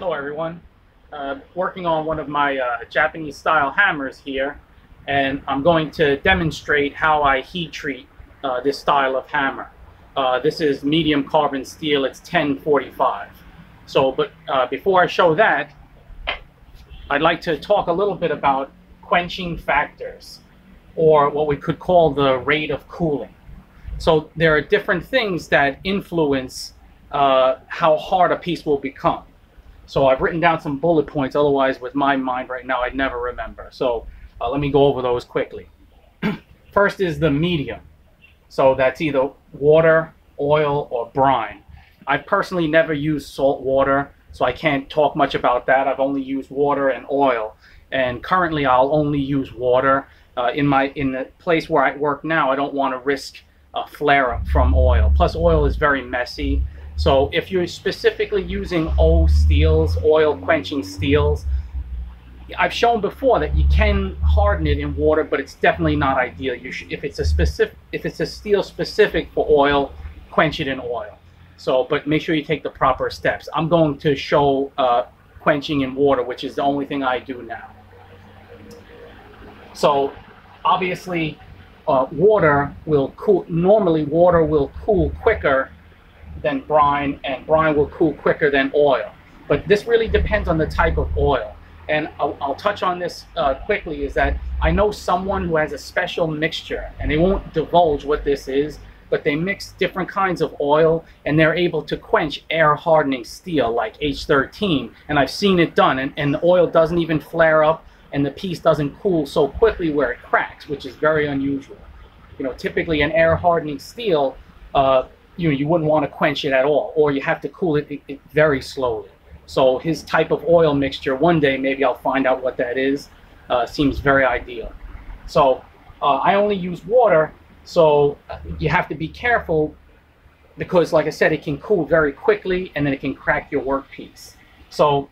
Hello everyone. Working on one of my Japanese style hammers here, and I'm going to demonstrate how I heat treat this style of hammer. This is medium carbon steel, it's 1045. But before I show that, I'd like to talk a little bit about quenching factors, or what we could call the rate of cooling. So there are different things that influence how hard a piece will become. So I've written down some bullet points, otherwise with my mind right now I'd never remember. So let me go over those quickly. First is the medium. So that's either water, oil, or brine. I've personally never used salt water, so I can't talk much about that. I've only used water and oil. And currently I'll only use water. In the place where I work now, I don't want to risk a flare-up from oil. Plus oil is very messy. So if you're specifically using oil quenching steels, I've shown before that you can harden it in water, but it's definitely not ideal. If it's a steel specific for oil, quench it in oil. But make sure you take the proper steps. I'm going to show quenching in water, which is the only thing I do now. So obviously water will cool. Normally water will cool quicker than brine, and brine will cool quicker than oil. But this really depends on the type of oil. And I'll touch on this quickly, is that I know someone who has a special mixture, and they won't divulge what this is, but they mix different kinds of oil and they're able to quench air hardening steel like H13. And I've seen it done, and the oil doesn't even flare up and the piece doesn't cool so quickly where it cracks, which is very unusual. You know, typically an air hardening steel, you wouldn't want to quench it at all, or you have to cool it very slowly. So his type of oil mixture, one day maybe I'll find out what that is, seems very ideal. So I only use water, so you have to be careful because, like I said, it can cool very quickly and then it can crack your workpiece. So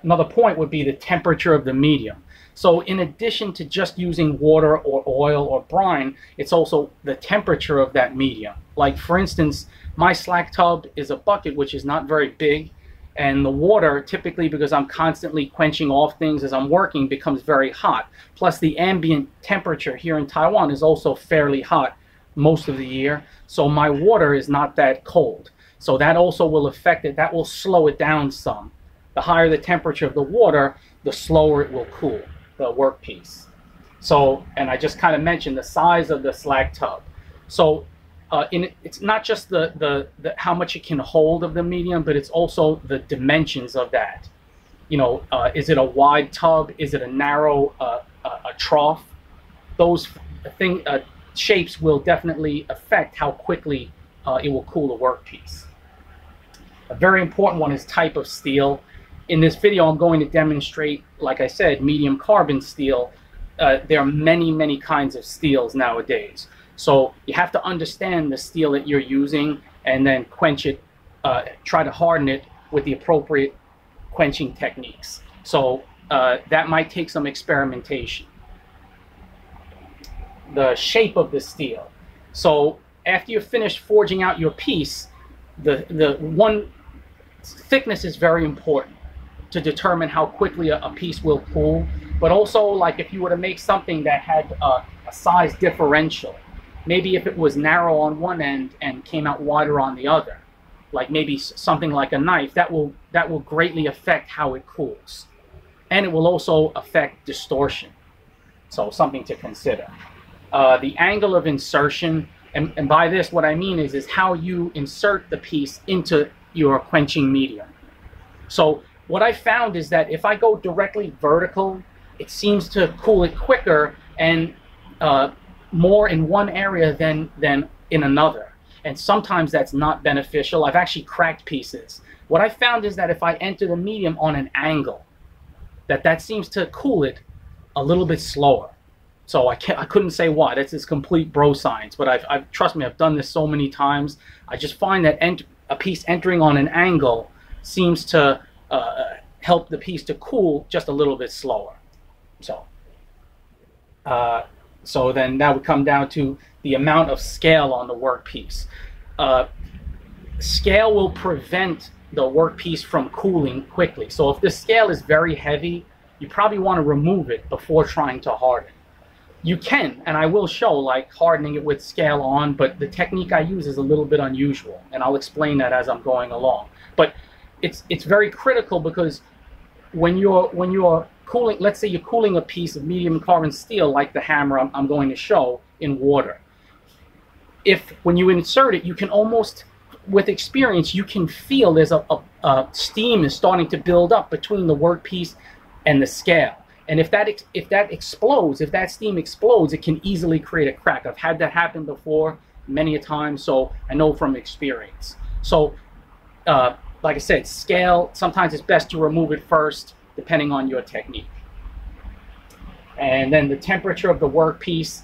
another point would be the temperature of the medium. So in addition to just using water or oil or brine, it's also the temperature of that medium. Like for instance, my slack tub is a bucket which is not very big, and the water, typically because I'm constantly quenching off things as I'm working, becomes very hot. Plus the ambient temperature here in Taiwan is also fairly hot most of the year, so my water is not that cold. So that also will affect it, that will slow it down some. The higher the temperature of the water, the slower it will cool the workpiece. So, and I just kind of mentioned the size of the slack tub. So it's not just the how much it can hold of the medium, but it's also the dimensions of that. You know, is it a wide tub? Is it a narrow a trough? Those shapes will definitely affect how quickly it will cool the workpiece. A very important one is type of steel. In this video, I'm going to demonstrate, like I said, medium carbon steel. There are many kinds of steels nowadays. So you have to understand the steel that you're using and then quench it, try to harden it with the appropriate quenching techniques. So that might take some experimentation. The shape of the steel. So after you've finished forging out your piece, the one thickness is very important to determine how quickly a piece will cool. But also, like if you were to make something that had a size differential, maybe if it was narrow on one end and came out wider on the other, like maybe something like a knife, that will greatly affect how it cools. And it will also affect distortion. So something to consider. The angle of insertion, and by this what I mean is how you insert the piece into your quenching medium. So what I found is that if I go directly vertical, it seems to cool it quicker and more in one area than in another. And sometimes that's not beneficial. I've actually cracked pieces. What I found is that if I enter the medium on an angle, that seems to cool it a little bit slower. So I couldn't say why. That's just complete bro science. But trust me, I've done this so many times. I just find that a piece entering on an angle seems to help the piece to cool just a little bit slower. So then that would come down to the amount of scale on the workpiece. Scale will prevent the workpiece from cooling quickly. So if the scale is very heavy, you probably want to remove it before trying to harden. You can, and I will show, like hardening it with scale on, but the technique I use is a little bit unusual, and I'll explain that as I'm going along. But it's very critical, because when you're cooling, let's say you're cooling a piece of medium carbon steel like the hammer I'm going to show in water. When you insert it, you can almost, with experience, you can feel there's a steam is starting to build up between the workpiece and the scale. And if that explodes, if that steam explodes, it can easily create a crack. I've had that happen before many a time, so I know from experience. So, like I said, scale, sometimes it's best to remove it first, depending on your technique. And then the temperature of the workpiece.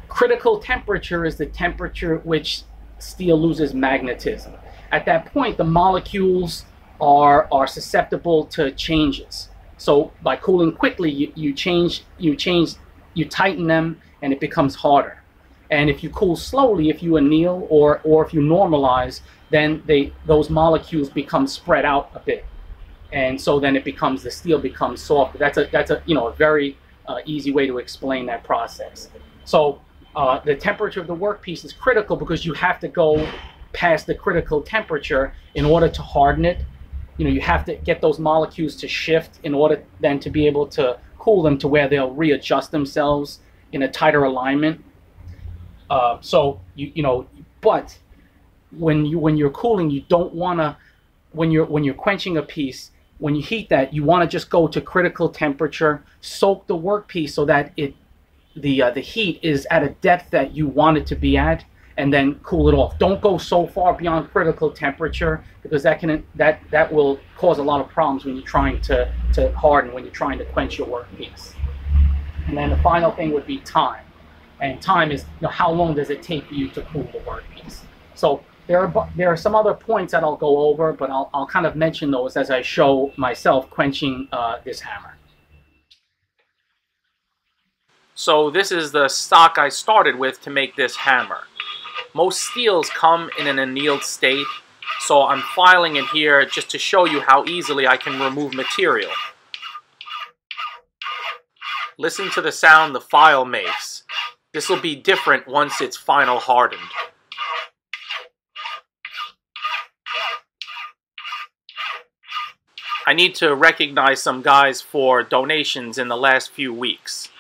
Critical temperature is the temperature at which steel loses magnetism. At that point, the molecules are susceptible to changes. So by cooling quickly, you tighten them, and it becomes harder. And if you cool slowly, if you anneal or if you normalize, then those molecules become spread out a bit, and so then the steel becomes softer. That's a very easy way to explain that process. So the temperature of the workpiece is critical, because you have to go past the critical temperature in order to harden it. You have to get those molecules to shift in order then to be able to cool them to where they'll readjust themselves in a tighter alignment. But when you're cooling, you don't want to, when you're quenching a piece, when you heat that, you want to just go to critical temperature, soak the workpiece so that the heat is at a depth that you want it to be at, and then cool it off. Don't go so far beyond critical temperature, because that will cause a lot of problems when you're trying to harden, when you're trying to quench your workpiece. And then the final thing would be time. And time is, how long does it take for you to cool the workpiece? So there are some other points that I'll go over, but I'll kind of mention those as I show myself quenching this hammer. So this is the stock I started with to make this hammer. Most steels come in an annealed state, so I'm filing it here just to show you how easily I can remove material. Listen to the sound the file makes. This will be different once it's final hardened. I need to recognize some guys for donations in the last few weeks.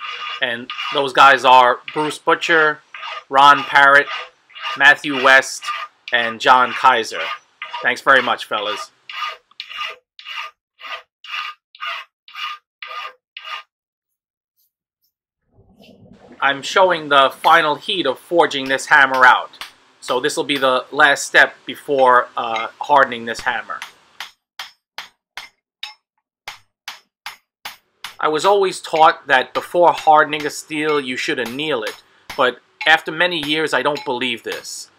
And those guys are Bruce Butcher, Ron Parrott, Matthew West, and John Kaiser. Thanks very much, fellas. I'm showing the final heat of forging this hammer out. So this will be the last step before hardening this hammer. I was always taught that before hardening a steel, you should anneal it, but after many years, I don't believe this.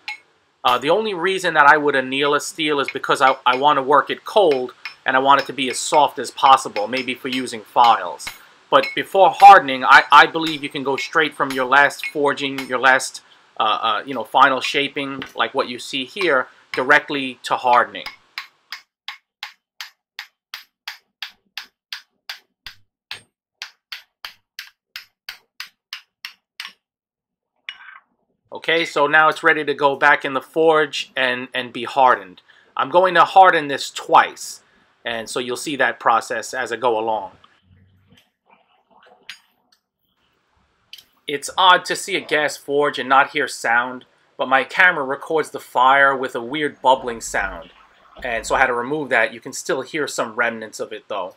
The only reason that I would anneal a steel is because I want to work it cold, and I want it to be as soft as possible, maybe for using files. But before hardening, I believe you can go straight from your last forging, your last final shaping, like what you see here, directly to hardening. Okay, so now it's ready to go back in the forge and be hardened. I'm going to harden this twice, and so you'll see that process as I go along. It's odd to see a gas forge and not hear sound, but my camera records the fire with a weird bubbling sound, and so I had to remove that. You can still hear some remnants of it though.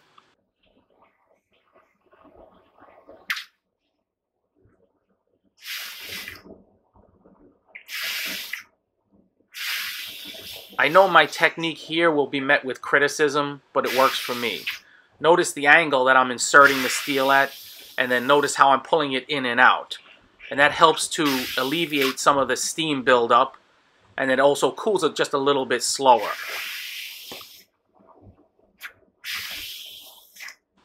I know my technique here will be met with criticism, but it works for me. Notice the angle that I'm inserting the steel at, and then notice how I'm pulling it in and out. And that helps to alleviate some of the steam buildup, and it also cools it just a little bit slower.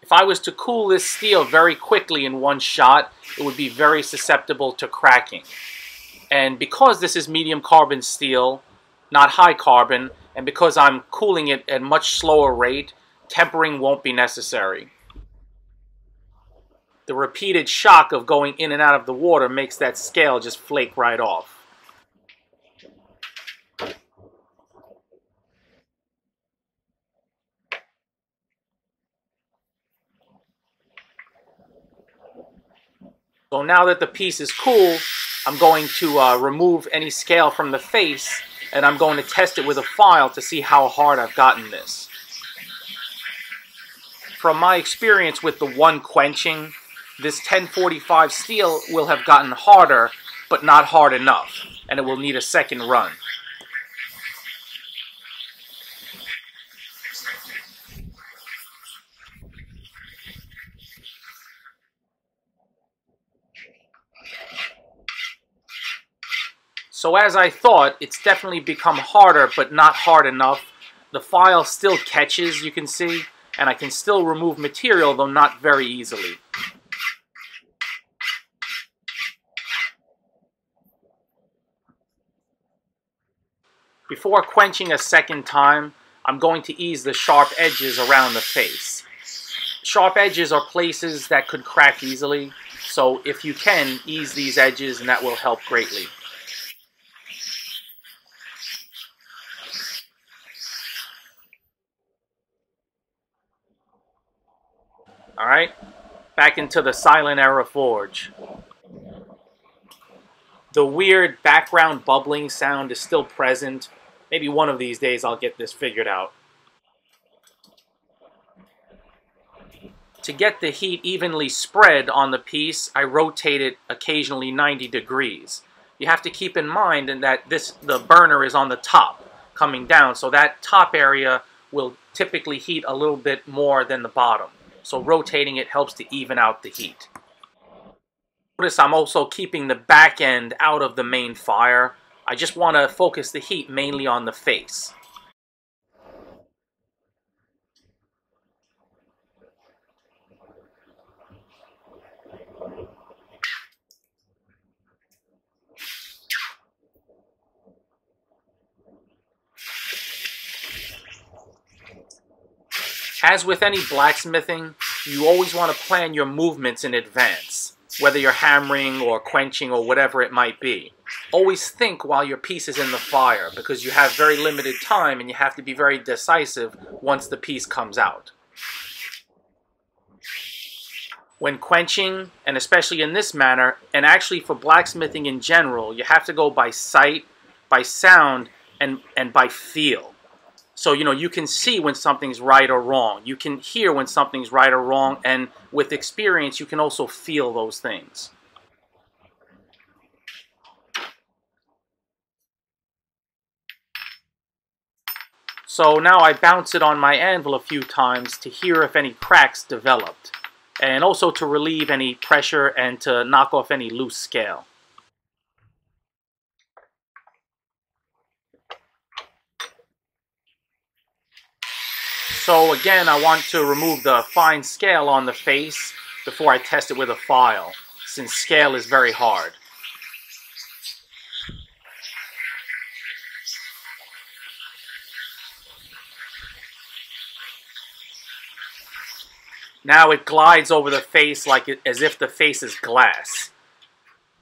If I was to cool this steel very quickly in one shot, it would be very susceptible to cracking. And because this is medium carbon steel, not high carbon, and because I'm cooling it at a much slower rate, tempering won't be necessary. The repeated shock of going in and out of the water makes that scale just flake right off. So now that the piece is cool, I'm going to remove any scale from the face, and I'm going to test it with a file to see how hard I've gotten this. From my experience with the one quenching, this 1045 steel will have gotten harder, but not hard enough, and it will need a second run. So as I thought, it's definitely become harder, but not hard enough. The file still catches, you can see, and I can still remove material, though not very easily. Before quenching a second time, I'm going to ease the sharp edges around the face. Sharp edges are places that could crack easily, so if you can, ease these edges and that will help greatly. Alright, back into the silent era forge. The weird background bubbling sound is still present. Maybe one of these days I'll get this figured out. To get the heat evenly spread on the piece, I rotate it occasionally 90 degrees. You have to keep in mind that the burner is on the top, coming down, so that top area will typically heat a little bit more than the bottom. So rotating it helps to even out the heat. Notice I'm also keeping the back end out of the main fire. I just want to focus the heat mainly on the face. As with any blacksmithing, you always want to plan your movements in advance, whether you're hammering or quenching or whatever it might be. Always think while your piece is in the fire, because you have very limited time and you have to be very decisive once the piece comes out. When quenching, and especially in this manner, and actually for blacksmithing in general, you have to go by sight, by sound, and by feel. So, you can see when something's right or wrong. You can hear when something's right or wrong, and with experience, you can also feel those things. So now I bounce it on my anvil a few times to hear if any cracks developed, and also to relieve any pressure and to knock off any loose scale. So again, I want to remove the fine scale on the face before I test it with a file, since scale is very hard. Now it glides over the face as if the face is glass.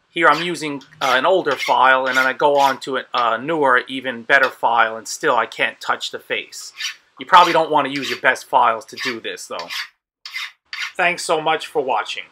Here I'm using an older file, and then I go on to a newer, even better file, and still I can't touch the face. You probably don't want to use your best files to do this, though. Thanks so much for watching.